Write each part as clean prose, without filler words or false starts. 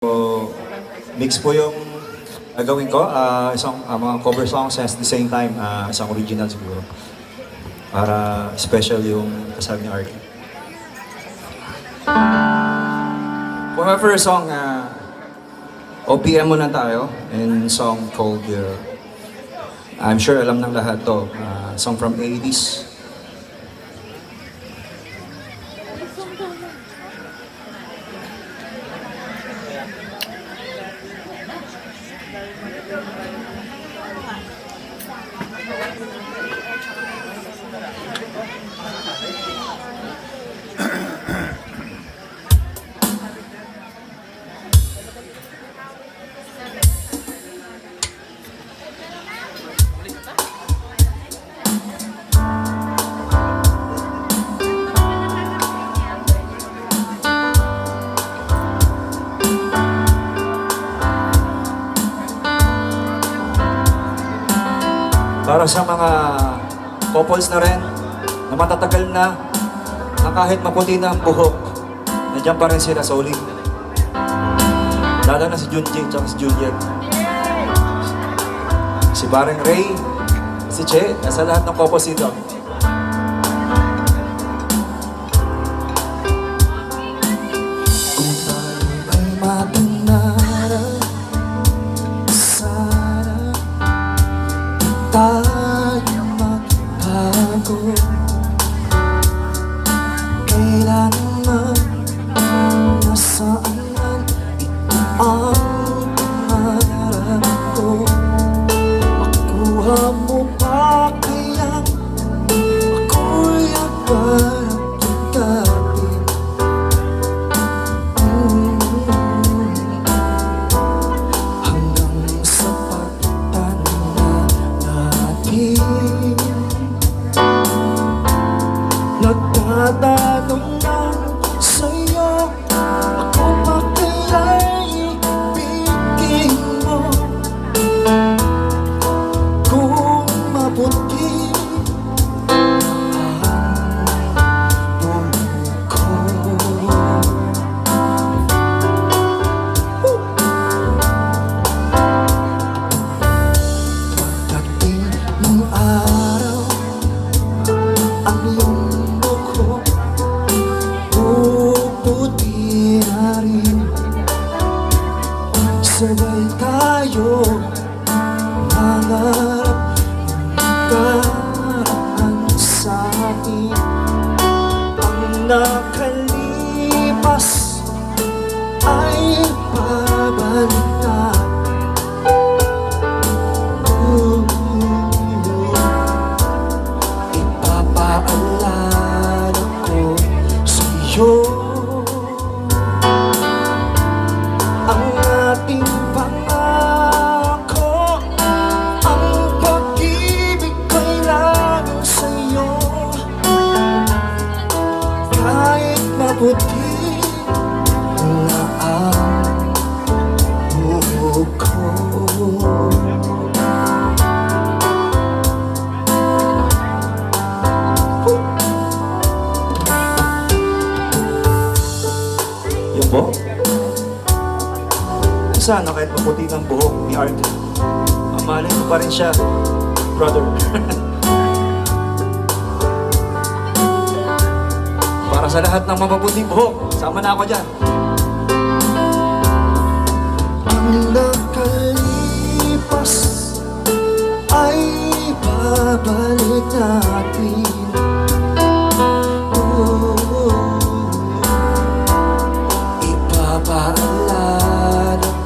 So, mix po yung gagawin ko, isang mga cover songs at the same time, isang original siguro. Para special yung kasal ni Artie. For our first song, OPM muna tayo, and song called, I'm sure alam ng lahat to, song from 80s. Para sa mga couples na rin, na matatagal na kahit maputi na ang buhok, nandiyan pa rin sila sa uling. Lalo na si Junji at si Juliet. Si Bareng Ray, si Che, nasa lahat ng couples dito. Kung tayo ay matunara, sana tayo magbago. Kailanman, nasaan man, ito ang pangarap ko. Makuha mo pa kayang ako'y agad pagdating. Hanggang sa pagtanda natin, nagtatanong lang sa'yo, ako pa kaya'y ibigin mo? Kung mabuti ang buhay ko. Pagdating ng araw, ang iyong buhok puputi na rin. Sabay tayo mangarap magkaraan sa atin. Ang nakalipas ay babalik natin. Ipapaalala ko sa'yo ang ating pangako. Ang pag-ibig ko'y laging sa'yo. Kahit maputi na ang buhok ko. Yun po. Sana kahit maputi ng buhok ni Artie, mamalay mo pa rin siya, brother. Para sa lahat ng mapuputing buhok, sama na ako dyan. Ang nakalipas ay babalik natin. Ipapaalala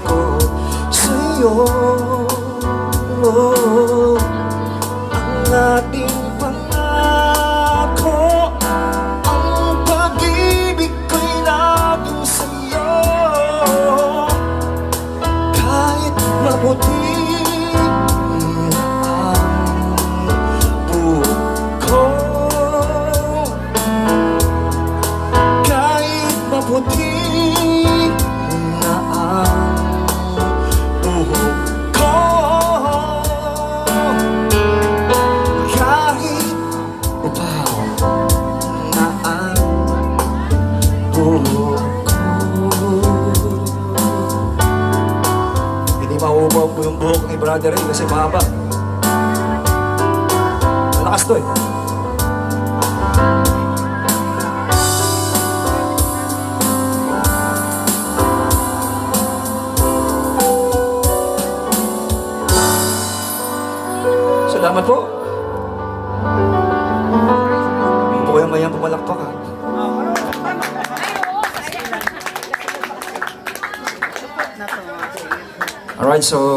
ko sa'yo ang ating pangako. Ang pag-ibig ko'y laging sa'yo. mauubaw po yung buhok ni Brother Ray kasi mahaba. Malakas to eh. Salamat po. Hindi po kayo mayang pumalakpak ha. Alright, so